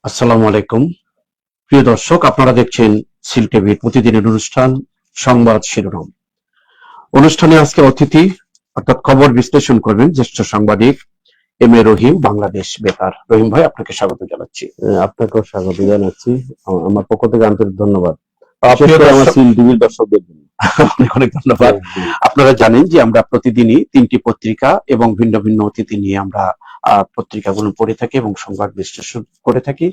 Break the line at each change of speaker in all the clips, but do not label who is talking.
আসসালামু আলাইকুম। প্রিয় দর্শক, আপনারা দেখছেন সিল টিভির প্রতিদিনের অনুষ্ঠান সংবাদ শিরোনাম। অনুষ্ঠানে আজকে অতিথি অর্থাৎ খবর বিশ্লেষণ করবেন জ্যেষ্ঠ সাংবাদিক এম এ রহিম, বাংলাদেশ বেতার। রহিম ভাই, আপনাকে স্বাগত জানাচ্ছি।
আপনাকেও স্বাগত জানাচ্ছি। আমার পক্ষ থেকে আন্তরিক ধন্যবাদ
প্রিয়
আমার
দর্শক,
সিল টিভির দর্শকদের জন্য।
অনেক অনেক ধন্যবাদ। আপনারা জানেন যে আমরা প্রতিদিনই 3টি পত্রিকা এবং ভিন্ন ভিন্ন অতিথি নিয়ে আমরা পত্রিকাগুলো পড়ে থাকি এবং সংবাদ বিশ্লেষণ করে থাকি।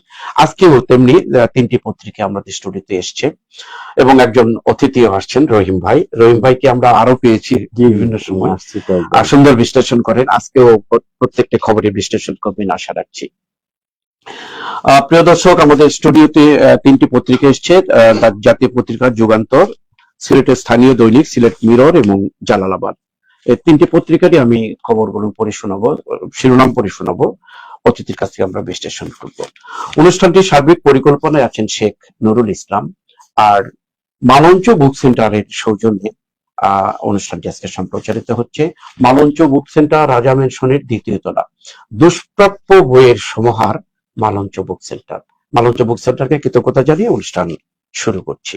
আজকেও তেমনি 3টি পত্রিকা আমাদের স্টুডিওতে এসছে এবং একজন অতিথিও আসছেন, রহিম ভাই। রহিম ভাইকে আমরা আরো পেয়েছি বিভিন্ন সময়, সুন্দর বিশ্লেষণ করেন। আজকেও প্রত্যেকটা খবরের বিশ্লেষণ করবেন আশা রাখছি। প্রিয় দর্শক, আমাদের স্টুডিওতে 3টি পত্রিকা এসছে। জাতীয় পত্রিকা যুগান্তর, সিলেটের স্থানীয় দৈনিক সিলেট মিরর এবং জালালাবাদ। এই 3টি পত্রিকারই আমি খবরগুলো পড়ে শোনাবো, শিরোনাম পড়ে শোনাবো, অতিথির কাছ থেকে আমরা বিশ্লেষণ করব। অনুষ্ঠানটি সার্বিক পরিকল্পনায় আছেন শেখ নুরুল ইসলাম আর মালঞ্চ বুক সেন্টারের সৌজন্যে অনুষ্ঠানটি আজকে সম্প্রচারিত হচ্ছে। মালঞ্চ বুক সেন্টার রাজা ম্যানশনের 2য় তলা, দুষ্প্রাপ্য বইয়ের সমাহার, মালঞ্চ বুক সেন্টার। মালঞ্চ বুক সেন্টারকে কৃতজ্ঞতা জানিয়ে অনুষ্ঠান শুরু করছি।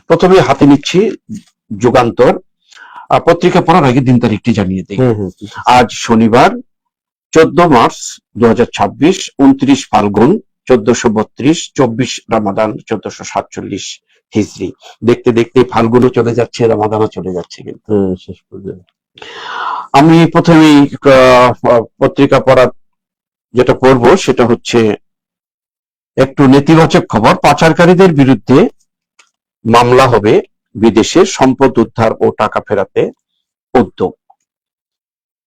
প্রথমে হাতে নিচ্ছি যুগান্তর পত্রিকা। পড়ার আগে দিন তারিখটি জানিয়ে দিই। আজ শনিবার 14 মার্চ 2026, 29 ফাল্গুন 1432, 24 রামাদান 1447 হিজরি। দেখতে দেখতে ফাল্গুনও চলে যাচ্ছে, রামাদানও চলে যাচ্ছে। কিন্তু
শেষ পর্যন্ত
আমি প্রথমেই পত্রিকা পড়ার যেটা পড়বো সেটা হচ্ছে একটু নেতিবাচক খবর। পাচারকারীদের বিরুদ্ধে মামলা হবে, বিদেশে সম্পদ উদ্ধার ও টাকা ফেরাতে উদ্যোগ।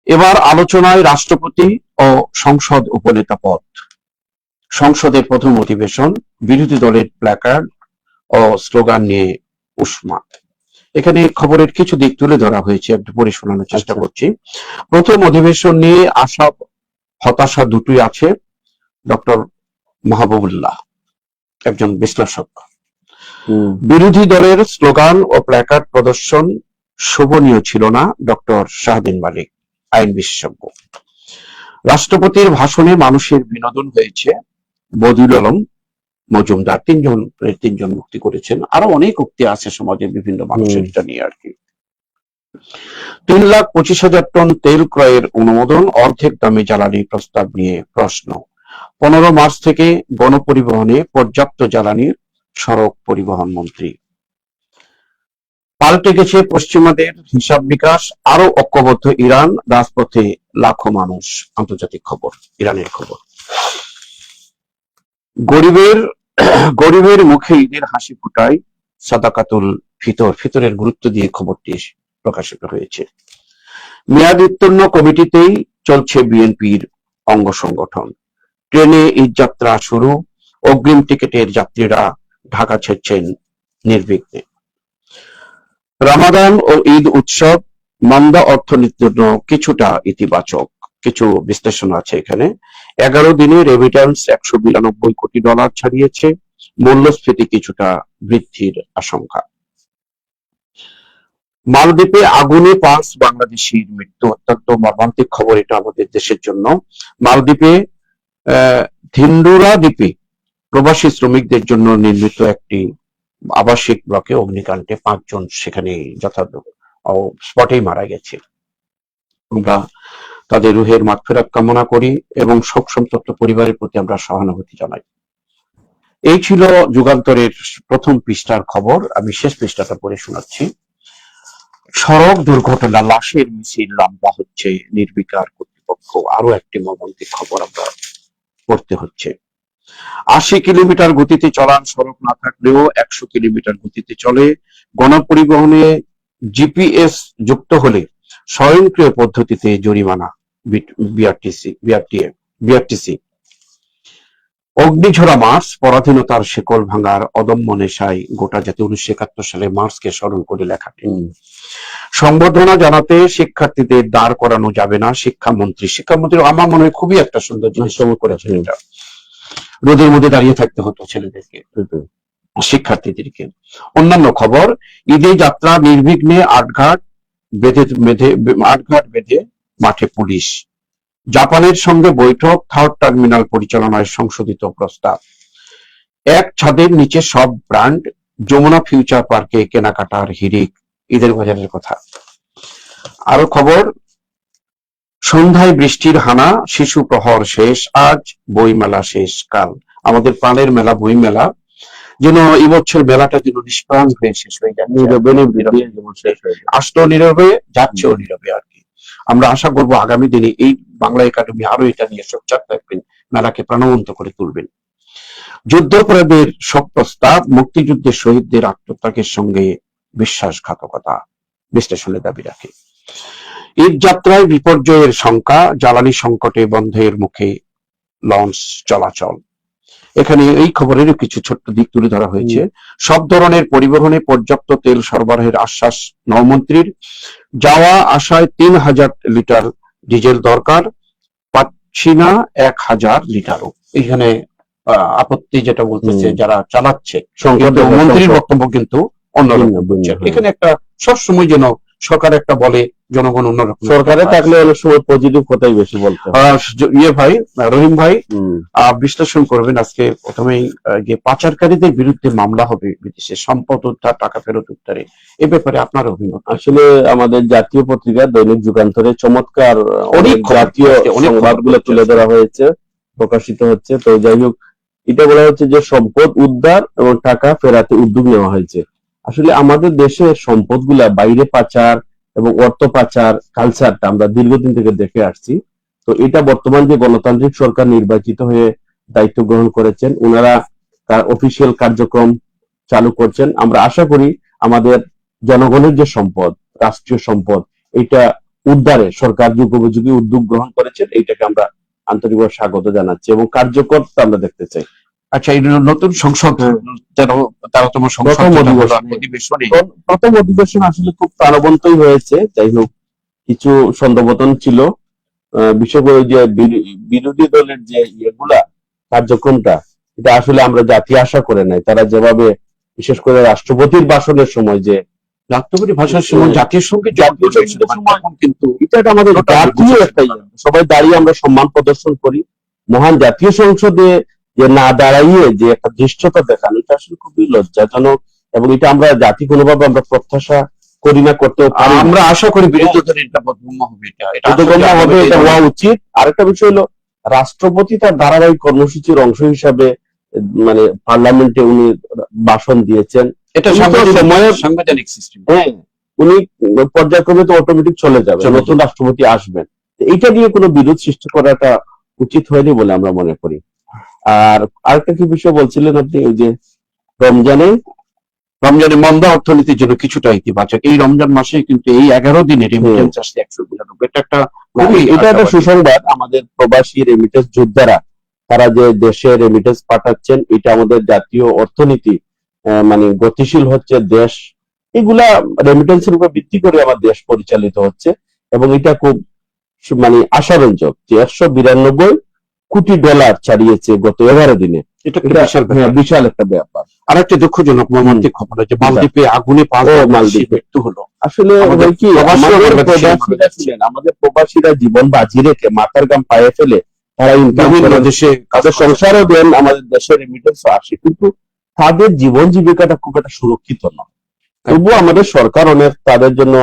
এবার আলোচনায় রাষ্ট্রপতি ও সংসদ উপনেতা পদ। সংসদের প্রথম অধিবেশন, বিরোধী দলের প্ল্যাকার্ড ও স্লোগান নিয়ে উষ্মা। এখানে খবরের কিছু দিক তুলে ধরা হয়েছে, একটু পড়ে শোনানোর চেষ্টা করছি। প্রথম অধিবেশন নিয়ে আশা হতাশা দুটোই আছে। ডক্টর মাহবুবুল্লাহ, একজন বিশ্লেষক। বিরোধী দলের স্লোগান ও প্ল্যাকার্ড প্রদর্শন শোভনীয় ছিল না, ডক্টর শাহদিন মালিক, আইন বিশেষজ্ঞ। রাষ্ট্রপতির ভাষণে মানুষের বিনোদন হয়েছে, বদিউল আলম মজুমদার। তিনজন মুক্তি করেছেন। আরো অনেক উক্তি আছে সমাজের বিভিন্ন মানুষের, এটা নিয়ে আর কি। 3,25,000 টন তেল ক্রয়ের অনুমোদন, অর্ধেক দামে জ্বালানি প্রস্তাব নিয়ে প্রশ্ন। 15 মার্চ থেকে গণপরিবহনে পর্যাপ্ত জ্বালানির, সড়ক পরিবহন মন্ত্রী। পাল্টে গেছে পশ্চিমাদের হিসাব নিকাশ, আরো ঐক্যবদ্ধ ইরান, রাজপথে লাখো মানুষ। আন্তর্জাতিক খবর, ইরানের খবর। গরিবের মুখে ঈদের হাসি ফুটায় সাদাকাতুল ফিতর। ফিতরের গুরুত্ব দিয়ে খবরটি প্রকাশিত হয়েছে। মেয়াদ উত্তীর্ণ কমিটিতেই চলছে বিএনপির অঙ্গ সংগঠন। ট্রেনে ঈদযাত্রা শুরু, অগ্রিম টিকেটের যাত্রীরা ঢাকা ছেড়ছেন নির্বিঘ্নে। রামাদান ও ঈদ উৎসব মন্দা অর্থনীতির জন্য কিছুটা ইতিবাচক, কিছু বিশ্লেষণ আছে এখানে। 11 দিনে রেমিট্যান্স $192 কোটি ছাড়িয়েছে, মূল্যস্ফীতি কিছুটা বৃদ্ধির আশঙ্কা। মালদ্বীপে আগুনে 5 বাংলাদেশির মৃত্যু, অত্যন্ত মর্মান্তিক খবর এটা আমাদের দেশের জন্য। মালদ্বীপে ধিন্ডুরা দ্বীপে প্রবাসী শ্রমিকদের জন্য নির্মিত একটি আবাসিক ব্লকে অগ্নিকাণ্ডে 5 জন সেখানে যথাযথ স্পটেই মারা গেছে। আমরা তাদের রুহের মাগফিরাত কামনা করি এবং শোক সন্তপ্ত পরিবারের প্রতি আমরা সহানুভূতি জানাই। এই ছিল যুগান্তরের প্রথম পৃষ্ঠার খবর। আমি শেষ পৃষ্ঠাটা পড়ে শোনাচ্ছি। সড়ক দুর্ঘটনা, লাশের মিছিল লম্বা হচ্ছে, নির্বিকার কর্তৃপক্ষ। আরো একটি মর্মান্তিক খবর আমরা পড়তে হচ্ছে। 80 কিলোমিটার গতিতে চলার সড়ক না থাকলেও 100 কিলোমিটার গতিতে চলে। গণপরিবহনে জিপিএস যুক্ত হলে স্বয়ংক্রিয় পদ্ধতিতে জরিমানা, বিআরটিসি। অগ্নিঝরা মার্চ, পরাধীনতার শেকল ভাঙার অদম্য নেশায় গোটা জাতি। 1971 সালে মার্চকে স্মরণ করে লেখাটি। সংবর্ধনা জানাতে শিক্ষার্থীদের দাঁড় করানো যাবে না, শিক্ষামন্ত্রী। আমার মনে হয় খুবই একটা সুন্দর জিনিস করেছেন এটা। রোদের মধ্যে দাঁড়িয়ে থাকতে হতো ছেলেদেরকে, শিক্ষার্থীদেরকে। অন্যান্য খবর, ঈদে যাত্রা নির্বিঘ্নে, আটঘাট বেঁধে মাঠে পুলিশ। জাপানের সঙ্গে বৈঠক, থার্ড টার্মিনাল পরিচালনায় সংশোধিত প্রস্তাব। এক ছাদের নিচে সব ব্র্যান্ড, যমুনা ফিউচার পার্কে কেনাকাটার হিড়িক, ঈদের বাজারের কথা। আরো খবর, সন্ধ্যায় বৃষ্টির হানা, শিশু প্রহর শেষ আজ, বইমেলা শেষ কাল। আমাদের প্রাণের মেলা বইমেলা যেন এবছর মেলাটা যেন নিষ্প্রাণ হয়ে শেষ হয়ে যাচ্ছে, আসলো নীরবে, যাচ্ছেও নীরবে আর কি। আমরা আশা করব আগামী দিনে এই বাংলা একাডেমি আরো এটা নিয়ে সোচ্চার থাকবেন, মেলাকে প্রাণবন্ত করে তুলবেন। যুদ্ধাপরাধের শোক প্রস্তাব, মুক্তিযুদ্ধের শহীদদের আত্মত্যাগের সঙ্গে বিশ্বাসঘাতকতা, বিশ্লেষণের দাবি রাখে। ঈদ যাত্রায় বিপর্যয়ের শঙ্কা, জ্বালানি সংকটে বন্ধের মুখে লঞ্চ চলাচল। এখানে এই খবরেরও কিছু ছোট্ট দিক তুলে ধরা হয়েছে। সব ধরনের পরিবহনে পর্যাপ্ত তেল সরবরাহের আশ্বাস নৌমন্ত্রীর। যাওয়া আসায় 3000 লিটার ডিজেল দরকার, পাচ্ছি না 1000 লিটারও। এখানে আপত্তি যেটা বলতেছে যারা চালাচ্ছে, মন্ত্রীর বক্তব্য কিন্তু অন্যরকম। এখানে একটা সবসময় যেন সরকার একটা বলে, জনগণ অন্যরকম।
সরকারে থাকলে অনেক সময় পজিটিভ কথাই বেশি বলতে
ভাই রহিম ভাই বিশ্লেষণ করবেন আজকে। প্রথমেই যে পাচারকারীদের বিরুদ্ধে মামলা হবে বিদেশে, সম্পদ উদ্ধার, টাকা ফেরত উদ্ধারে, এ ব্যাপারে আপনার অভিমত?
আসলে আমাদের জাতীয় পত্রিকা দৈনিক যুগান্তরে চমৎকার অনেক জাতীয় সংবাদগুলো তুলে ধরা হয়েছে, প্রকাশিত হচ্ছে। তো যাই হোক, এটা বলা হচ্ছে যে সম্পদ উদ্ধার এবং টাকা ফেরাতে উদ্যোগ নেওয়া হয়েছে। আসলে আমাদের দেশের সম্পদগুলা বাইরে পাচার এবং অর্থ পাচার কালচারটা আমরা দীর্ঘদিন থেকে দেখে আসছি। তো এটা বর্তমান যে গণতান্ত্রিক সরকার নির্বাচিত হয়ে দায়িত্ব গ্রহণ করেছেন, ওনারা তার অফিসিয়াল কার্যক্রম চালু করছেন। আমরা আশা করি আমাদের জনগণের যে সম্পদ, রাষ্ট্রীয় সম্পদ, এটা উদ্ধারে সরকার যুগোপযোগী উদ্যোগ গ্রহণ করেছেন। এইটাকে আমরা আন্তরিকভাবে স্বাগত জানাচ্ছি এবং কার্যকর আমরা দেখতে চাই।
আচ্ছা, এই নতুন সংসদ
প্রথম অধিবেশন আসলে খুব প্রাণবন্তই হয়েছে। যাই হোক, কিছু ছন্দপতন ছিল, বিশেষ করে যে বিরোধী দলের যে ইয়েগুলা কার্যক্রমটা, এটা আসলে আমরা জাতি আশা করে নাই। তারা যেভাবে বিশেষ করে রাষ্ট্রপতির ভাষণের সময়, যে
রাষ্ট্রপতি ভাষণের সময় জাতীয় সঙ্গীত
কিন্তু এটা আমাদের জাতীয় একটা সবাই দাঁড়িয়ে আমরা সম্মান প্রদর্শন করি। মহান জাতীয় সংসদে যে না দাঁড়াইয়ে যে একটা দৃষ্টতা দেখানো, এটা আসলে খুবই লজ্জাজনক এবং এটা আমরা জাতি কোনোভাবে আমরা প্রত্যাশা করি না, করতেও পারি।
আমরা আশা করি বিরোধী দলের এটা বদভূম হবে,
এটা হওয়া উচিত। আরেকটা বিষয় হলো, রাষ্ট্রপতি তার ধারাবাহিক কর্মসূচির অংশ হিসাবে মানে পার্লামেন্টে উনি ভাষণ দিয়েছেন।
এটা সাংবিধানিক সিস্টেম।
হ্যাঁ, উনি পর্যায়ক্রমে তো অটোমেটিক চলে যাবে, নতুন রাষ্ট্রপতি আসবেন। এটা নিয়ে কোনো বিরোধ সৃষ্টি করাটা উচিত হয়নি বলে আমরা মনে করি। আর আরেকটা কি বিষয় বলছিলেন আপনি, ওই যে রমজানে
মন্দা অর্থনীতির জন্য কিছুটা ইতিবাচক। এই রমজান মাসে কিন্তু এই 11 দিনে রেমিটেন্স আসছে 192।
এটা একটা সুসংবাদ। আমাদের প্রবাসী রেমিটেন্স যোদ্ধারা, তারা যে দেশে রেমিটেন্স পাঠাচ্ছেন, এটা আমাদের জাতীয় অর্থনীতি মানে গতিশীল হচ্ছে। দেশ এগুলা রেমিটেন্সের উপর ভিত্তি করে আমার দেশ পরিচালিত হচ্ছে এবং এটা খুব মানে আশাব্যঞ্জক যে 192 কোটি ডলার ছাড়িয়েছে গত 11 দিনে।
এটা
বিশাল একটা ব্যাপার।
আর একটা দুঃখজনক মর্মান্তিক খবর, যে মালদ্বীপে আগুনে মালদ্বীপ মৃত্যু হলো।
আসলে কি আমাদের প্রবাসীরা জীবন বাজি রেখে মাথার ঘাম পায়ে ফেলে তারা বিভিন্ন দেশে তাদের সংসারও দেন, আমাদের দেশের রেমিটেন্স আসে, কিন্তু তাদের জীবন জীবিকাটা খুব একটা সুরক্ষিত নয়। তবুও আমাদের সরকার অনেক তাদের জন্য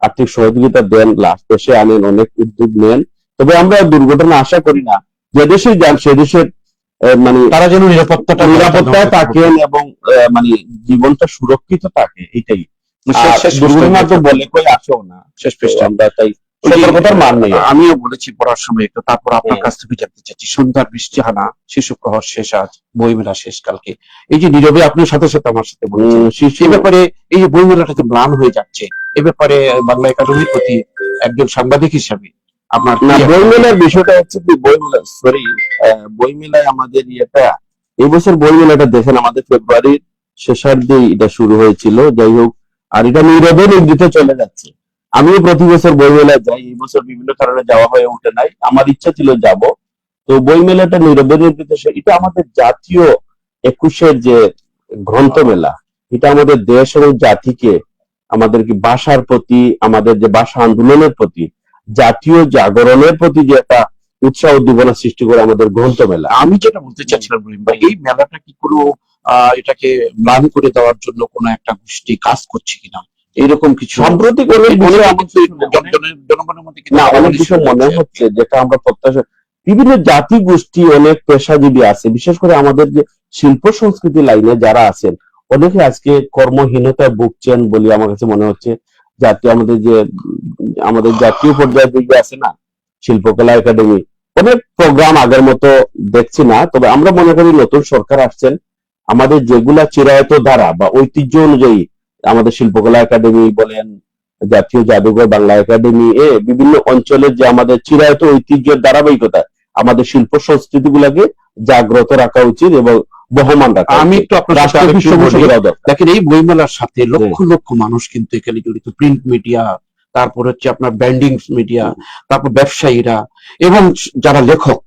আর্থিক সহযোগিতা দেন, লাস্ট দেশে আনেন, অনেক উদ্যোগ নেন। তবে আমরা দুর্ঘটনা আশা করি না। যে দেশে যান সে দেশের মানে
তারা যেন
নিরাপত্তায় থাকেন এবং মানে জীবনটা সুরক্ষিত থাকে, এটাই। দুর্ঘটনা তো বলে কই আসেও না, শেষ পৃষ্ঠে আমরা তাই সতর্কতার মান নেই।
আমিও বলেছি পড়ার সময় একটু, তারপর আপনার কাছ থেকে জানতে চাচ্ছি, সন্ধ্যার বৃষ্টি হানা, শিশু প্রহর শেষ আজ, বইমেলা শেষ কালকে। এই যে নীরবে আপনার সাথে সাথে আমার সাথে বলেছেন, এই ব্যাপারে এই যে বইমেলাটা যে ম্লান হয়ে যাচ্ছে, এ ব্যাপারে বাংলা একাডেমির প্রতি একজন সাংবাদিক হিসাবে আপনার
বইমেলার বিষয়টা হচ্ছে কি, বইমেলায় আমাদের ইয়েটা, এই বছর বইমেলাটা দেখেন আমাদের ফেব্রুয়ারির শেষার্ধে এটা শুরু হয়েছিল। যাই হোক, আর এটা নীরবে নির্দিত চলে যাচ্ছে। আমিও প্রতি বছর বইমেলায় যাই, এই বছর বিভিন্ন কারণে যাওয়া হয়ে ওঠে নাই, আমার ইচ্ছা ছিল যাব। তো বইমেলাটা নীরবে নির্দিত, এটা আমাদের জাতীয় 21-এর যে গ্রন্থ মেলা, এটা আমাদের দেশ এবং জাতিকে, আমাদেরকে ভাষার প্রতি, আমাদের যে ভাষা আন্দোলনের প্রতি, জাতীয় জাগরণের প্রতি যে একটা উৎসাহ উদ্দীপনা সৃষ্টি করে আমাদের গ্রন্থমেলা।
আমি যেটা বলতে চাচ্ছিলাম রহিম ভাই, এই মেলাটা কি কোনো এটাকে ম্লান করে দেওয়ার জন্য কোনো একটা গোষ্ঠী কাজ করছে কিনা, এরকম কিছু
সাম্প্রতিক অনেক বিষয়
জনগণের মধ্যে কিন্তু
না, অনেক
ভাবাবেগ
বিষয়
শুরু
মনে
হচ্ছে।
হচ্ছে যেটা আমরা প্রত্যাশা, বিভিন্ন জাতি গোষ্ঠী অনেক পেশাজীবী আছে, বিশেষ করে আমাদের যে শিল্প সংস্কৃতি লাইনে যারা আছেন অনেকে আজকে কর্মহীনতায় ভুগছেন বলে আমার কাছে মনে হচ্ছে। জাতীয় আমাদের জাতীয় পর্যায়ে যে আছে না শিল্পকলা একাডেমি, অনেক প্রোগ্রাম আগের মতো দেখছি না। তবে আমরা মনে করি নতুন সরকার আসছেন, আমাদের যেগুলা চিরায়ত ধারা বা ঐতিহ্য অনুযায়ী আমাদের শিল্পকলা একাডেমি বলেন, জাতীয় জাদুঘর, বাংলা একাডেমি, বিভিন্ন অঞ্চলের যে আমাদের চিরায়ত ঐতিহ্যের ধারাবাহিকতা, আমাদের শিল্প সংস্কৃতি গুলাকে জাগ্রত রাখা উচিত এবং বহমান রাখা
আমি
উচিত।
একটু আপনার সাথে
রাষ্ট্রীয়
আরেকটু
পৃষ্ঠপোষক
বলি।
করা দরকার।
দেখেন, এই বইমেলার সাথে লক্ষ লক্ষ মানুষ কিন্তু এখানে জড়িত, প্রিন্ট মিডিয়া, তারপর হচ্ছে আপনার ব্র্যান্ডিং মিডিয়া, তারপর ব্যবসায়ীরা এবং যারা লেখক,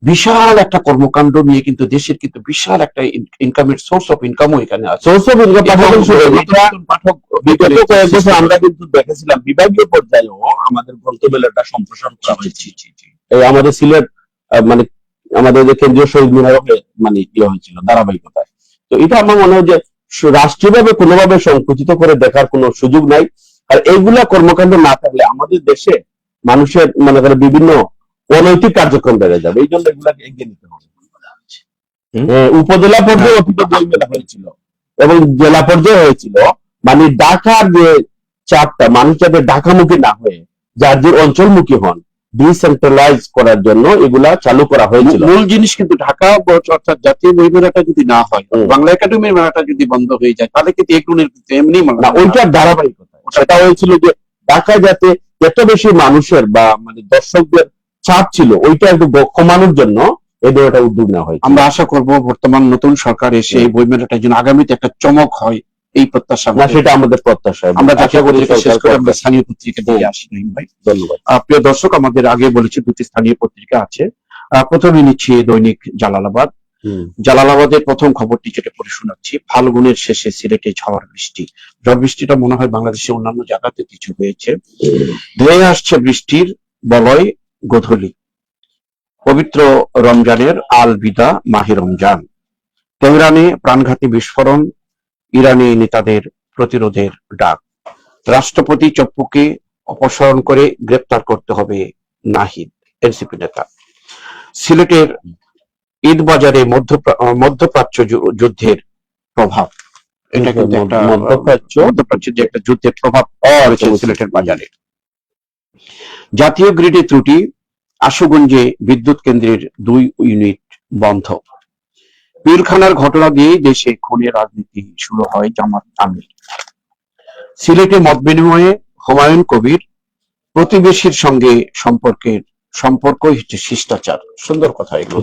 বিশাল একটা কর্মকাণ্ড নিয়ে কিন্তু দেশের কিন্তু বিশাল একটা ইনকামের সোর্স অফ ইনকামও এখানে আছে।
সোর্স অফ ইনকাম
এবং
পাঠক
নতুন পাঠক
বিগত কয়েক বছর আমরা কিন্তু দেখেছিলাম বিভাগীয় পর্যায়েও আমাদের গ্রন্থমেলাটা সম্প্রসারণ করা হয়েছে। এই আমাদের সিলেট মানে আমাদের যে কেন্দ্রীয় শহীদ মিনার মানে ইয়ে হয়েছিল ধারাবাহিকতায়। তো এটা আমার মনে হয় যে রাষ্ট্রীয়ভাবে কোনোভাবে সংকুচিত করে দেখার কোনো সুযোগ নাই। আর এইগুলা কর্মকাণ্ড না থাকলে আমাদের দেশে মানুষের মনে করে বিভিন্ন অনৈতিক কার্যক্রম বেড়ে যাবে। এই জন্য এগুলাকে এগিয়ে নিতে হবে। উপজেলা পর্যায়ে অতীত বই মেলা হয়েছিল এবং জেলা পর্যায়ে হয়েছিল। মানে ঢাকার যে চাপটা মানুষ যাতে ঢাকামুখী না হয়ে যার যে অঞ্চলমুখী হন, ডিসেন্ট্রালাইজ করার জন্য এগুলা চালু করা হয়েছিল।
মূল জিনিস কিন্তু ঢাকা অর্থাৎ জাতীয় বই মেলাটা যদি না হয়, বাংলা একাডেমির মেলাটা যদি বন্ধ হয়ে যায়, তাহলে কিন্তু এগুলোর এমনি
না, ওইটার ধারাবাহিকতা সেটা হয়েছিল যে ঢাকায় যাতে এত বেশি মানুষের বা মানে দর্শকদের চাপ ছিল, ওইটা একটু কমানোর জন্য এদের একটা উদ্যোগ নেওয়া হয়েছে।
আমরা আশা করব বর্তমান নতুন সরকার এসে এই বই মেলাটার জন্য আগামীতে একটা চমক হয়, এই প্রত্যাশা।
না, সেটা আমাদের প্রত্যাশা।
আমরা
আশা করি
শেষ করে আমরা স্থানীয় পত্রিকা দিয়ে আসি রহিম ভাই।
ধন্যবাদ।
প্রিয় দর্শক, আমাদের আগে বলেছি দুটি স্থানীয় পত্রিকা আছে। প্রথমে নিচ্ছি দৈনিক জালালাবাদ। জালালাবাদের প্রথম খবরটি যেটা পড়ে শোনাচ্ছি, ফাল্গুনের শেষে সিলেটে ঝড় বৃষ্টি। ঝড় বৃষ্টিটা মনে হয় বাংলাদেশের অন্যান্য জায়গাতে কিছু হয়েছে। ধেয়ে আসছে বৃষ্টির বলয় গোধূলি। পবিত্র রমজানের আল বিদা মাহে রমজান। তেহরানে প্রাণঘাতী বিস্ফোরণ, ইরানি নেতাদের প্রতিরোধের ডাক। রাষ্ট্রপতি চপ্পুকে অপসারণ করে গ্রেপ্তার করতে হবে নাহিদ, এনসিপি নেতা। সিলেটের ঈদ বাজারে মধ্যপ্রাচ্য যুদ্ধের প্রভাব। এটা কিন্তু একটা মধ্যপ্রাচ্যের যে একটা যুদ্ধের প্রভাব পড়েছে সিলেটের বাজারে। জাতীয় গ্রিডে ত্রুটি, আশুগঞ্জে বিদ্যুৎ কেন্দ্রের 2 ইউনিট বন্ধ। পিলখানার ঘটনা দিয়ে দেশে খুনের রাজনীতি শুরু হয় জামাত আমির। সিলেটে মত বিনিময়ে হুমায়ুন কবির, প্রতিবেশীর সঙ্গে সম্পর্কই হচ্ছে শিষ্টাচার। সুন্দর কথা এগুলো।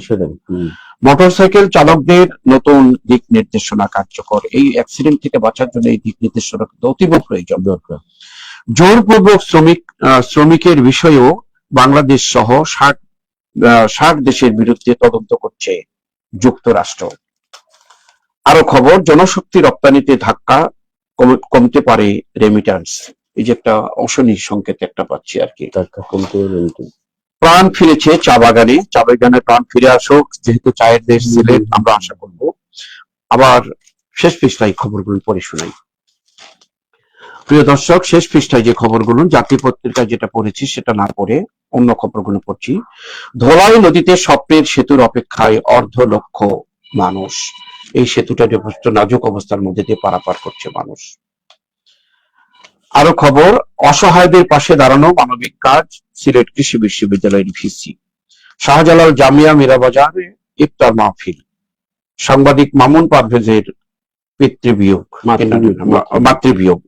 মোটরসাইকেল চালকদের নতুন দিক নির্দেশনা কার্যকর। এই অ্যাক্সিডেন্ট থেকে বাঁচার জন্য এই দিক নির্দেশনা অতীব প্রয়োজন। জোরপূর্বক শ্রমিকের বিষয়েও বাংলাদেশ সহ 60 দেশের বিরুদ্ধে তদন্ত করছে যুক্তরাষ্ট্র। আরো খবর, জনশক্তি রপ্তানিতে ধাক্কা, কমতে পারে রেমিটান্স। এই যে একটা অশনি সংকেত একটা পাচ্ছি আর কি। প্রাণ ফিরেছে চা বাগানে, চা বাগানে প্রাণ ফিরে আসুক, যেহেতু চায়ের দেশ সিলেট, আমরা আশা করব। আবার শেষ পৃষ্ঠায় খবরগুলো পড়ে শোনাই। প্রিয় দর্শক, শেষ পৃষ্ঠায় যে খবরগুলো জাতীয় পত্রিকা যেটা পড়েছি সেটা না পড়ে অন্য খবরগুলো পড়ছি। ধলাই নদীতে স্বপ্নের সেতুর অপেক্ষায় 1.5 লক্ষ মানুষ। এই সেতুটা যথেষ্ট নাজুক অবস্থার মধ্যে দিয়ে পারাপার করছে মানুষ। আরো খবর, অসহায়দের পাশে দাঁড়ানো মানবিক কাজ, সিলেট কৃষি বিশ্ববিদ্যালয়ের ভিসি। শাহজালাল জামিয়া মীরাবাজারে ইফতার মাহফিল। সাংবাদিক মামুন পারভেজের মাতৃবিয়োগ।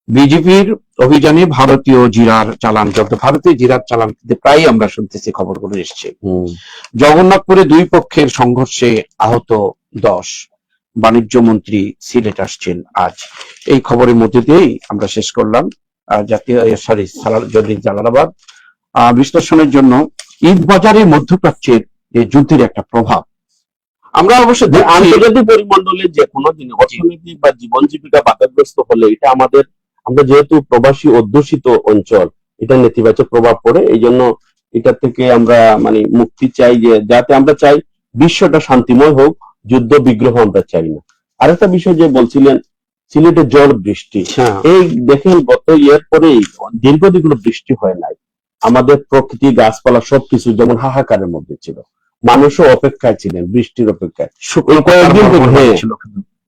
বিজেপির অভিযানে ভারতীয় জিরার চালান জব্দ। ভারতীয় জিরার চালান প্রায় আমরা শুনতেছি, খবরগুলো এসছে। জগন্নাথপুরে 2 পক্ষের সংঘর্ষে আহত 10। বাণিজ্য মন্ত্রী সিলেট আসছেন আজ। এই খবরের মধ্যে দিয়েই আমরা শেষ করলাম জালালাবাদ। বিশ্লেষণের জন্য ঈদ বাজারে মধ্যপ্রাচ্যের যুদ্ধের একটা প্রভাব আমরা অবশ্য
আন্তর্জাতিক পরিমণ্ডলে যে কোনো দিনে অর্থনৈতিক বা জীবন জীবিকা বাধাগ্রস্ত হলে এটা আমরা যেহেতু প্রবাসী অধ্যুষিত অঞ্চল, এটা নেতিবাচক প্রভাব পড়ে। এই জন্য এটা থেকে আমরা মানে মুক্তি চাই, যে যাতে আমরা চাই বিশ্বটা শান্তিময় হোক, যুদ্ধ বিগ্রহ আমরা চাই না। আরেকটা বিষয় যে বলছিলেন সিলেটে ঝড় বৃষ্টি,
হ্যাঁ,
এই দেখেন গত ইয়ের পরেই দীর্ঘদিন কোনো বৃষ্টি হয় নাই। আমাদের প্রকৃতি গাছপালা সবকিছু যেমন হাহাকারের মধ্যে ছিল, মানুষও অপেক্ষায় ছিলেন বৃষ্টির অপেক্ষায়। এই কয়েকদিন থেকে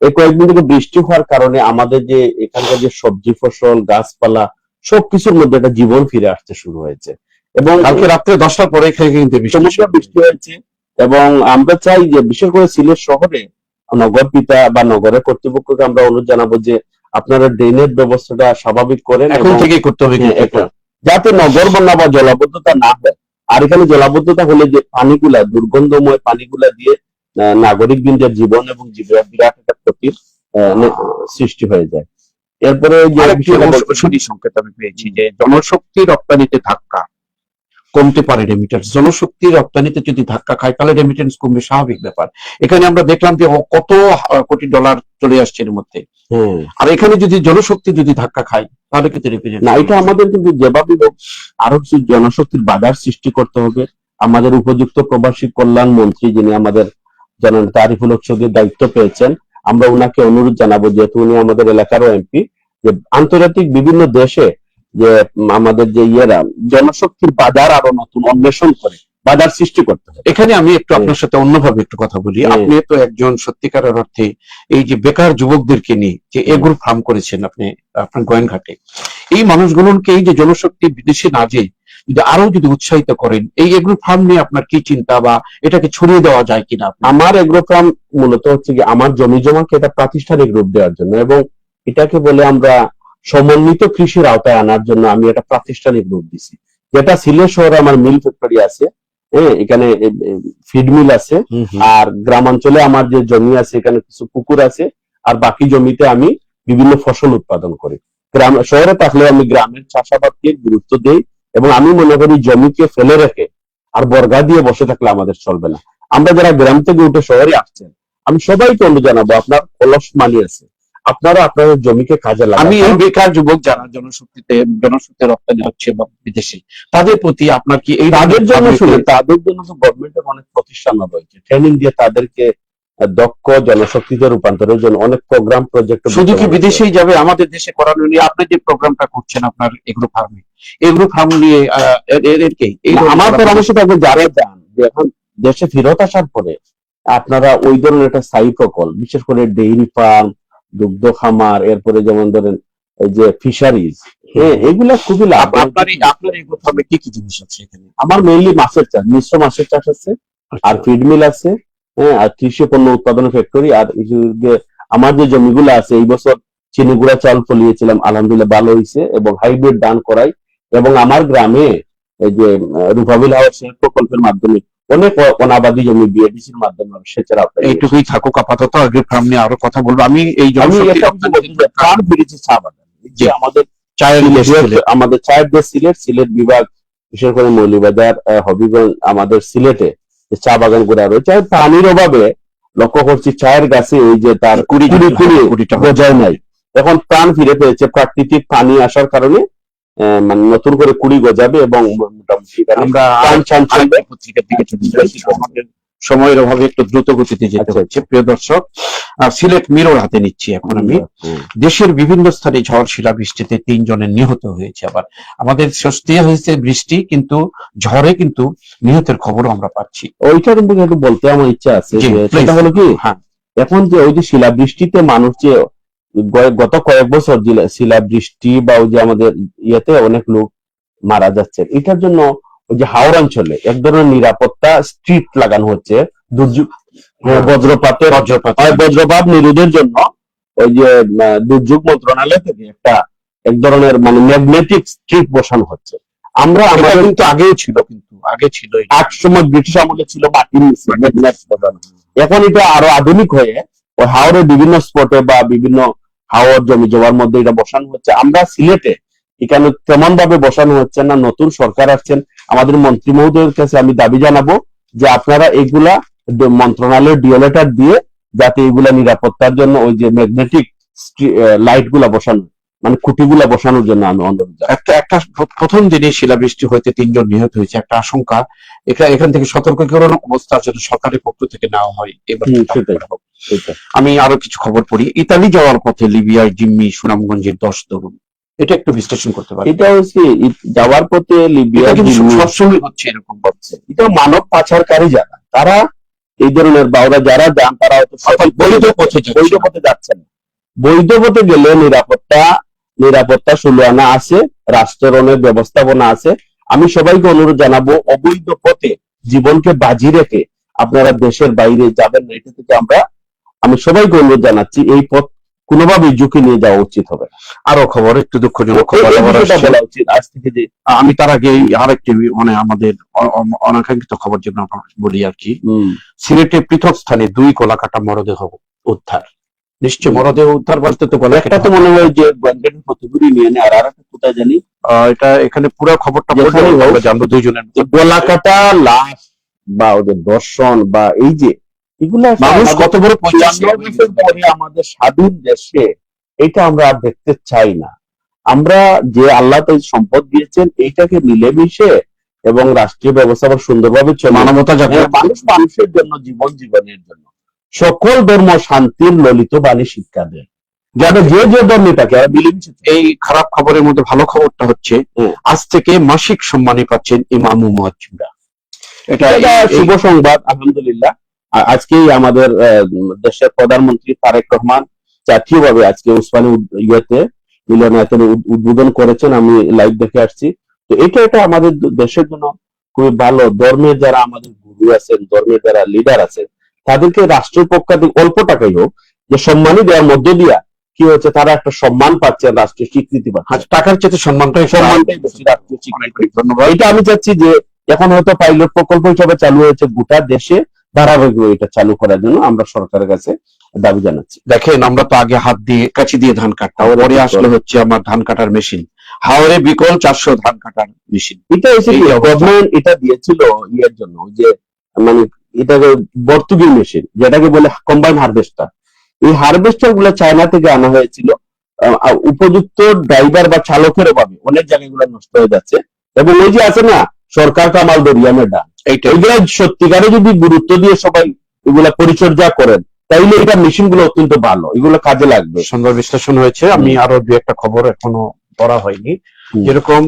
এই কয়েকদিন থেকে বৃষ্টি হওয়ার কারণে আমাদের যে এখানকার যে সবজি ফসল গাছপালা সবকিছুর মধ্যে একটা জীবন ফিরে আসতে শুরু হয়েছে। এবং
কালকে রাত্রে 10টার পরে এখানে কিন্তু
চমৎকার বৃষ্টি হয়েছে। এবং আমরা চাই যে বিশেষ করে সিলেট শহরে নগর পিতা বা নগরের কর্তৃপক্ষকে আমরা অনুরোধ জানাবো যে আপনারা ড্রেনেজ ব্যবস্থাটা স্বাভাবিক করেন,
এখন
এবং
থেকেই করতে হবে কিন্তু
এখন যাতে নগর বন্যা বা জলাবদ্ধতা না হয়। আর এখানে জলাবদ্ধতা হলে যে পানিগুলা দুর্গন্ধময় পানিগুলা দিয়ে নাগরিক বৃন্দের জীবন এবং বিরাট একটা ক্ষতির সৃষ্টি হয়ে যায়। এরপরে যে
আরেকটি ঔষধি সংকেত আমি পেয়েছি যে জনশক্তি রপ্তানিতে ধাক্কা কমতে পারে রেমিটেন্স। জনশক্তি রপ্তানিতে যদি ধাক্কা খায় তাহলে রেমিটেন্স কমবে, স্বাভাবিক ব্যাপার। এখানে আমরা দেখলাম যে কত কোটি ডলার চলে আসছে এর মধ্যে, আর এখানে যদি জনশক্তি যদি ধাক্কা খায় তাহলে কিন্তু রেমিটেন্স
না, এটা আমাদের কিন্তু যেভাবে হোক আরো কিছু জনশক্তির বাধার সৃষ্টি করতে হবে। আমাদের উপযুক্ত প্রবাসী কল্যাণ মন্ত্রী যিনি আমাদের জনাব তারিফুল হক চৌধুরীর দায়িত্ব পেয়েছেন, আমরা উনাকে অনুরোধ জানাবো, যেহেতু উনি আমাদের এলাকারও এমপি, যে আন্তর্জাতিক বিভিন্ন দেশে যে আমাদের যে ইয়েরা জনশক্তির বাজার আরো নতুন অন্বেষণ করে বাজার সৃষ্টি করতে হবে।
এখানে আমি একটু আপনার সাথে অন্যভাবে একটু কথা বলি। আপনি তো একজন সত্যিকারের অর্থে এই যে বেকার যুবকদেরকে নিয়ে যে এগ্রো ফার্ম করেছেন আপনি আপনার গোয়েনঘাটে, এই মানুষগুলোকে এই যে জনশক্তি বিদেশে না যেয়ে যদি আরো যদি উৎসাহিত করেন, এই এগ্রো ফার্ম নিয়ে আপনার কি চিন্তা বা এটাকে ছড়িয়ে দেওয়া যায় কিনা?
আমার এগ্রো ফার্ম মূলত হচ্ছে কি আমার জমি জমাকে এটা প্রাতিষ্ঠানিক রূপ দেওয়ার জন্য, এবং এটাকে বলে আমরা সমন্বিত কৃষির আওতায় আনার জন্য আমি এটা প্রাতিষ্ঠানিক রূপ দিছি। যেটা সিলেট শহরে আমার মিল ফ্যাক্টরি আছে, এখানে ফিড মিল আছে, আর গ্রামাঞ্চলে আমার যে জমি আছে এখানে কিছু পুকুর আছে, আর বাকি জমিতে আমি বিভিন্ন ফসল উৎপাদন করি। গ্রাম শহরে থাকলে আমি গ্রামের চাষাবাদকে গুরুত্ব দেই, এবং আমি মনে করি জমিকে ফেলে রেখে আর বর্গা দিয়ে বসে থাকলে আমাদের চলবে না। আমরা যারা গ্রাম থেকে উঠে শহরে আসছেন, আমি সবাইকে অনুরোধ জানাবো, আপনার অলস মানি আছে, আপনারা আপনাদের জমিকে কাজে লাগান।
আমি এই বেকার যুবক যারা জনশক্তি রপ্তানি হচ্ছে বা বিদেশে, তাদের প্রতি আপনার কি এই
তাদের জন্য তাদের জন্য তো গভর্নমেন্টের অনেক প্রতিষ্ঠান রয়েছে, ট্রেনিং দিয়ে তাদেরকে দক্ষ জনশক্তিতে রূপান্তরের জন্য অনেক প্রোগ্রাম প্রজেক্ট।
শুধু কি বিদেশেই যাবে, আমাদের দেশে করানো নিয়ে আপনি যে প্রোগ্রামটা করছেন আপনার এগ্রো ফার্ম নিয়ে
আমার পরামর্শ থাকবে যারা যান যে এখন দেশে ফেরত আসার পরে আপনারা ওই ধরনের একটা স্থায়ী প্রকল্প, বিশেষ করে ডেইরি ফার্ম, দুগ্ধ খামার, এরপরে যেমন ধরেন এই যে ফিশারিজ, এগুলা খুবই লাভ।
আপনার এগ্রো ফার্মে কি কি জিনিস আছে এখানে?
আমার মেইনলি মাছের চাষ, মিশ্র মাছের চাষ আছে, আর ফিড মিল আছে, আর কৃষি পণ্য উৎপাদন ফ্যাক্টরি। আর আমার যে জমিগুলো আছে এই বছর চিনিগুড়া চাল ফলিয়েছিলাম, আলহামদুলিল্লাহ ভালো হয়েছে, এবং হাইব্রিড ধান করাই। এবং আমার গ্রামে এই যে রুফাবিল হাউস প্রকল্পের মাধ্যমে অনেক অনাবাদী জমি বিএডিসির মাধ্যমে সেচের আওতায়।
এইটুকুই থাকুক আপাতত, এগ্রো ফার্ম নিয়ে আরো কথা বলবো। আমি এই
প্রাণ ফিরেছি চা বাগান, যে আমাদের চায়ের দেশ সিলেট বিভাগ, বিশেষ করে মৌলভীবাজার, হবিগঞ্জ, আমাদের সিলেটে যে চা বাগান গুলা রয়েছে, পানির অভাবে লক্ষ্য করছি চায়ের গাছে ওই যে তার কুড়িটা গজায় নাই, এখন প্রাণ ফিরে পেয়েছে প্রাকৃতিক পানি আসার কারণে, মানে নতুন করে কুড়ি গজাবে, এবং মোটামুটি
আমরা পত্রিকার দিকে চলে যাচ্ছি, আমাদের সময়ের অভাবে একটু দ্রুত গতিতে যেতে হচ্ছে। প্রিয় দর্শক, সিলেট মিরর হাতে নিচ্ছি এখন আমি। দেশের বিভিন্ন স্থানে ঝড় শিলাবৃষ্টিতে 3 জনের নিহত হয়েছে। আবার আমাদের স্বস্তি হয়েছে বৃষ্টি, কিন্তু ঝড়ে কিন্তু নিহতের খবরও আমরা পাচ্ছি।
ওইটার একটু বলতে আমার ইচ্ছা আছে, সেটা হলো কি, এখন যে ওই যে শিলাবৃষ্টিতে মানুষ যে গত কয়েক বছর শিলাবৃষ্টি বা ওই যে আমাদের ইয়েতে অনেক লোক মারা যাচ্ছে, এটার জন্য ওই যে হাওর অঞ্চলে এক ধরনের নিরাপত্তা স্ট্রিট লাগানো হচ্ছে, দুর্যোগ বজ্রপাত নিরোধের জন্য। ওই যে দুর্যোগ মন্ত্রণালয় থেকে এক ধরনের মানে ম্যাগনেটিক স্ট্রিট বসানো হচ্ছে। আমরা আমাদের
কিন্তু আগেও ছিল, কিন্তু আগে ছিল
এক সময় ব্রিটিশ আমলে ছিল মাটির নিচে, এখন এটা আরো আধুনিক হয়ে ওই হাওরের বিভিন্ন স্পটে বা বিভিন্ন হাওর জমি জমার মধ্যে এটা বসানো হচ্ছে। আমরা সিলেটে এখানে তেমন ভাবে বসানো হচ্ছে না, নতুন সরকার আসছেন, আমাদের মন্ত্রী মহোদয়ের কাছে আমি দাবি জানাবো যে আপনারা এগুলা মন্ত্রণালয়ের ডিওলেটার দিয়ে যাতে এগুলা নিরাপত্তার জন্য ওই যে ম্যাগনেটিক লাইট গুলা বসানো, মানে খুঁটিগুলা বসানোর জন্য আমি অনুরোধ জানাই।
একটা প্রথম দিনে শিলাবৃষ্টি হইতে 3 জন নিহত হয়েছে, একটা আশঙ্কা এখান থেকে সতর্কীকরণ অবস্থা যেন সরকারের পক্ষ থেকে নেওয়া হয় এবার। আমি আরো কিছু খবর পড়ি। ইতালি যাওয়ার পথে লিবিয়ায় জিম্মি, সুনামগঞ্জের 10 তরুণ। এটা একটু বিশ্লেষণ করতে পারি।
এটা হচ্ছে যাওয়ার পথে লিবিয়া
সবসময় হচ্ছে এরকম হচ্ছে,
এটা মানব পাচারকারী যারা, তারা এই ধরনের বা ওরা যারা যান তারা হয়তো বৈধ পথে যাচ্ছেন। বৈধ পথে গেলে নিরাপত্তা ষোলোআনা আছে, রাষ্ট্রের অনেক ব্যবস্থাপনা আছে। আমি সবাইকে অনুরোধ জানাবো, অবৈধ পথে জীবনকে বাজি রেখে আপনারা দেশের বাইরে যাবেন না। এটা থেকে আমি সবাইকে অনুরোধ জানাচ্ছি, এই পথ কোনোভাবেই ঝুঁকি নিয়ে যাওয়া উচিত হবে।
আরো খবর, একটু দুঃখজনক খবর বলা উচিত আজ থেকে, যে আমি তার আগে আরেকটি মানে আমাদের অনাকাঙ্ক্ষিত খবর যেগুলো আমরা বলি আর কি। সিলেটে পৃথক স্থানে 2 কলাকাটা মরদেহ উদ্ধার। নিশ্চয় মরদেহ উদ্ধার বলতে তো বলে একটা তো মনে হয় যে ব্ল্যাঙ্কেটের প্রতিগুলি নিয়ে নেয়, আর একটা কোথায় জানি, এটা এখানে পুরো খবরটা আমরা জানবো। 2 জনের
কলাকাটা লাশ বা ওদের দর্শন বা এই যে এগুলা
মানুষ কত বড়
পরে আমাদের স্বাধীন দেশে এটা আমরা আর দেখতে চাই না। আমরা যে আল্লাহ তাই সম্পদ দিয়েছেন এইটাকে মিলেমিশে এবং রাষ্ট্রীয় ব্যবস্থা সুন্দরভাবে
মানবতা যাবে,
মানুষের জন্য, জীবনের জন্য সকল ধর্ম শান্তির ললিত বাণী শিক্ষা দেয়, যাতে যে ধর্মে থাকে মিলেমিশে।
এই খারাপ খবরের মধ্যে ভালো খবরটা হচ্ছে আজ থেকে মাসিক সম্মানী পাচ্ছেন ইমাম মুয়াজ্জিমরা।
এটা শুভ সংবাদ, আলহামদুলিল্লাহ। আজকেই আমাদের দেশের প্রধানমন্ত্রী তারেক রহমান জাতীয়ভাবে আজকে উসমানী মিলনায়তনে উদ্বোধন করেছেন, আমি লাইভ দেখে আসছি। তো এটা আমাদের দেশের জন্য খুবই ভালো। ধর্মের যারা আমাদের গুরু আছেন, ধর্মের যারা লিডার আছেন, তাদেরকে রাষ্ট্রের পক্ষ থেকে অল্প টাকাই হোক যে সম্মানী দেওয়ার মধ্য দিয়া কি হচ্ছে, তারা একটা সম্মান পাচ্ছেন, রাষ্ট্রীয় স্বীকৃতি পাচ্ছেন।
টাকার চেয়ে সম্মানটাই
বেশি, রাষ্ট্রীয় স্বীকৃতি। ধন্যবাদ। এটা আমি চাচ্ছি যে এখন হয়তো পাইলট প্রকল্প হিসেবে চালু হয়েছে গোটা দেশে, ধারাবাহিকভাবে এটা চালু করার জন্য আমরা সরকারের কাছে দাবি জানাচ্ছি।
দেখেন, আমরা তো আগে হাত দিয়ে কাঁচি দিয়ে ধান কাটতাম, পরে আসলে হচ্ছে আমার ধান কাটার মেশিন। হাওড়ে বিকল 400 ধান কাটার মেশিন।
এটা এসে গভর্নমেন্ট এটা দিয়েছিল ইয়ের জন্য, যে মানে এটাকে বর্তুকির মেশিন, যেটাকে বলে কম্বাইন হারভেস্টার। এই হারভেস্টার গুলো চায়না থেকে আনা হয়েছিল। উপযুক্ত ড্রাইভার বা চালকের অভাবে অনেক জায়গাগুলো নষ্ট হয়ে যাচ্ছে। এবং ওই যে আছে না সরকার কামাল দরিয়ামের ডান, এইগুলা সত্যিকারে যদি গুরুত্ব দিয়ে সবাই এগুলা পরিচর্যা করেন, তাইলে এটা মেশিন গুলো অত্যন্ত ভালো, এগুলো কাজে লাগবে।
সুন্দর বিশ্লেষণ হয়েছে। আমি আরো 2-1টা খবর এখনো পড়া হয়নি। যেরকম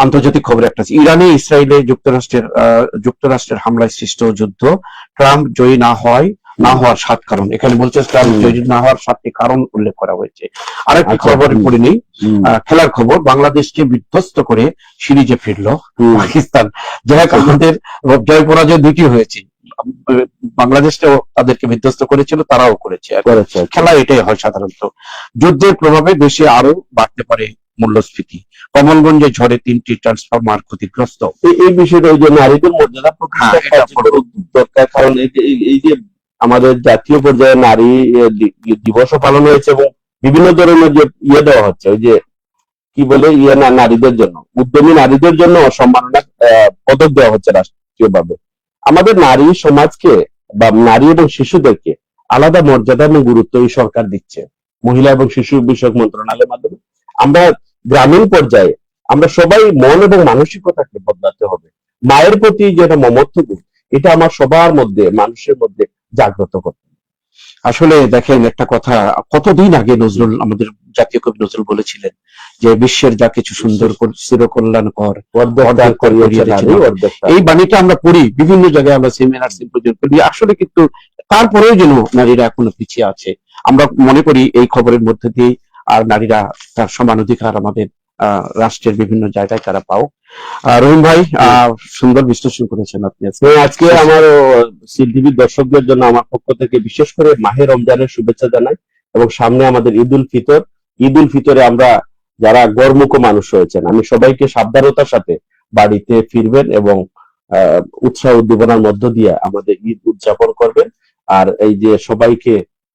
আন্তর্জাতিক খবর একটা আছে, ইরানে ইসরায়েলে যুক্তরাষ্ট্রের হামলায় সৃষ্ট যুদ্ধ, ট্রাম্প জয়ী না হওয়ার 7 কারণ। এখানে বলছে ট্রাম্প জয়ী না হওয়ার 7টি কারণ উল্লেখ করা হয়েছে। আরেকটি খবর পড়ে নেই, খেলার খবর। বাংলাদেশকে বিধ্বস্ত করে সিরিজে ফিরল পাকিস্তান। যাই হোক, আমাদের জয় পরাজয় 2টি হয়েছে। বাংলাদেশটাও তাদেরকে বিধ্বস্ত করেছিল, তারাও করেছে। খেলা এটাই হয় সাধারণত। যুদ্ধের প্রভাবে দেশে আরো বাড়তে পারে মূল্যস্ফীতি। কমলগঞ্জে ঝড়ে 3টি ট্রান্সফরমার ক্ষতিগ্রস্ত।
এই বিষয়টা ওই যে নারীদের মর্যাদা দরকার, কারণ এই যে আমাদের জাতীয় পর্যায়ে নারী দিবসও পালন হয়েছে এবং বিভিন্ন ধরনের যে দেওয়া হচ্ছে, ওই যে কি বলে নারীদের জন্য, উদ্যমী নারীদের জন্য সম্মাননা পদক দেওয়া হচ্ছে রাষ্ট্রীয়ভাবে। আমাদের নারী সমাজকে বা নারী এবং শিশুদেরকে আলাদা মর্যাদা এবং গুরুত্ব এই সরকার দিচ্ছে মহিলা এবং শিশু বিষয়ক মন্ত্রণালয়ের মাধ্যমে। আমরা গ্রামীণ পর্যায়ে আমরা সবাই মন এবং মানসিকতাকে বদলাতে হবে। মায়ের প্রতি যেটা মমত্ববোধ, এটা আমার সবার মধ্যে, মানুষের মধ্যে জাগ্রত করতে।
আসলে দেখেন একটা কথা, কতদিন আগে নজরুল, আমাদের জাতীয় কবি নজরুল বলেছিলেন যে বিশ্বের যা কিছু সুন্দর চিরকল্যাণকর এই বাণীটা আমরা পড়ি বিভিন্ন জায়গায়, আমরা সেমিনার সিম্পোজিয়াম করি। আসলে কিন্তু তারপরেও যেন নারীরা এখনো পিছিয়ে আছে। আমরা মনে করি এই খবরের মধ্যে দিয়ে আর নারীরা তার সমান অধিকার আমাদের রাষ্ট্রের বিভিন্ন জায়গায় তারা পাও। রহিম ভাই, সুন্দর বিশ্লেষণ করেছেন আপনি
আজকে। আমার সিটিভির দর্শকদের জন্য আমার পক্ষ থেকে বিশেষ করে মাহে রমজানের শুভেচ্ছা জানাই। এবং সামনে আমাদের ঈদ উল ফিতরে আমরা যারা গরমুখ মানুষ হয়েছেন, আমি সবাইকে সাবধানতার সাথে বাড়িতে ফিরবেন এবং উৎসাহ উদ্দীপনার মধ্য দিয়ে আমাদের ঈদ উদযাপন করবেন। আর এই যে সবাইকে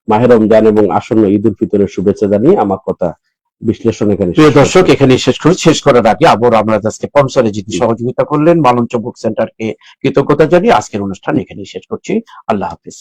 মাহে রমজান এবং আসন্ন ঈদ উল ফিতরের শুভেচ্ছা জানিয়ে আমার কথা বিশ্লেষণ এখানে।
প্রিয় দর্শক, এখানে শেষ করার আগে আবার আমরা আজকে স্পন্সরে যিনি সহযোগিতা করলেন মালঞ্চ বুক সেন্টারকে কৃতজ্ঞতা জানিয়ে আজকের অনুষ্ঠান এখানেই শেষ করছি। আল্লাহ হাফিজ।